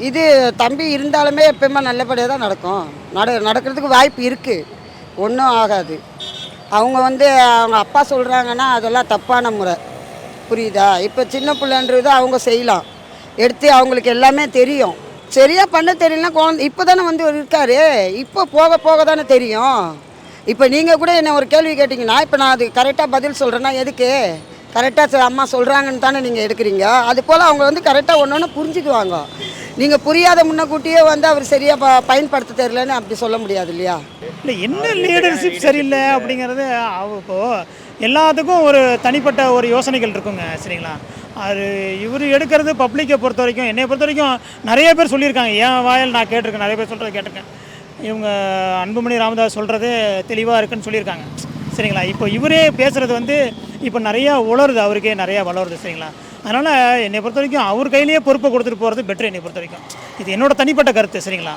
இது தம்பி இருந்தாலுமே எப்பயுமே நல்லபடியாக தான் நடக்கும். நடக்கிறதுக்கு வாய்ப்பு இருக்குது. ஒன்றும் ஆகாது. அவங்க அவங்க அப்பா சொல்கிறாங்கன்னா அதெல்லாம் தப்பான முறை. புரியுதா? இப்போ சின்ன பிள்ளைன்றது அவங்க செய்யலாம். எடுத்து அவங்களுக்கு எல்லாமே தெரியும். சரியாக பண்ண தெரியலனா குழந்தை இப்போ தானே இருக்காரு. இப்போ போக போக தானே தெரியும். இப்போ நீங்கள் கூட என்ன ஒரு கேள்வி கேட்டிங்கன்னா, இப்போ நான் அது கரெக்டாக பதில் சொல்கிறேன்னா எதுக்கு? கரெக்டாக அம்மா சொல்கிறாங்கன்னு தானே நீங்கள் எடுக்கிறீங்க. அதுபோல் அவங்க கரெக்டாக ஒன்று ஒன்று புரிஞ்சுக்குவாங்க. நீங்கள் புரியாத முன்னக்கூட்டியே அவர் சரியாக பயன்படுத்த தெரியலன்னு அப்படி சொல்ல முடியாது இல்லையா? இல்லை, என்ன லீடர்ஷிப் சரியில்லை அப்படிங்கிறது இப்போது எல்லாத்துக்கும் ஒரு தனிப்பட்ட ஒரு யோசனைகள் இருக்குங்க. சரிங்களா? அது இவர் எடுக்கிறது பப்ளிக்கை பொறுத்த வரைக்கும், என்னை பொறுத்த வரைக்கும் நிறைய பேர் சொல்லியிருக்காங்க. என் வாயில் நான் கேட்டிருக்கேன், நிறைய பேர் சொல்கிறத கேட்டிருக்கேன். இவங்க அன்புமணி ராமதாஸ் சொல்கிறது தெளிவாக இருக்குன்னு சொல்லியிருக்காங்க. சரிங்களா? இப்போ இவரே பேசுகிறது இப்போ நிறையா உளருது, அவருக்கே நிறையா வளருது. சரிங்களா? அதனால் என்னை பொறுத்த வரைக்கும் அவர் கையிலேயே பொறுப்பை கொடுத்துட்டு போகிறது பெட்ரு என்னை பொறுத்த வரைக்கும். இது என்னோட தனிப்பட்ட கருத்து. சரிங்களா?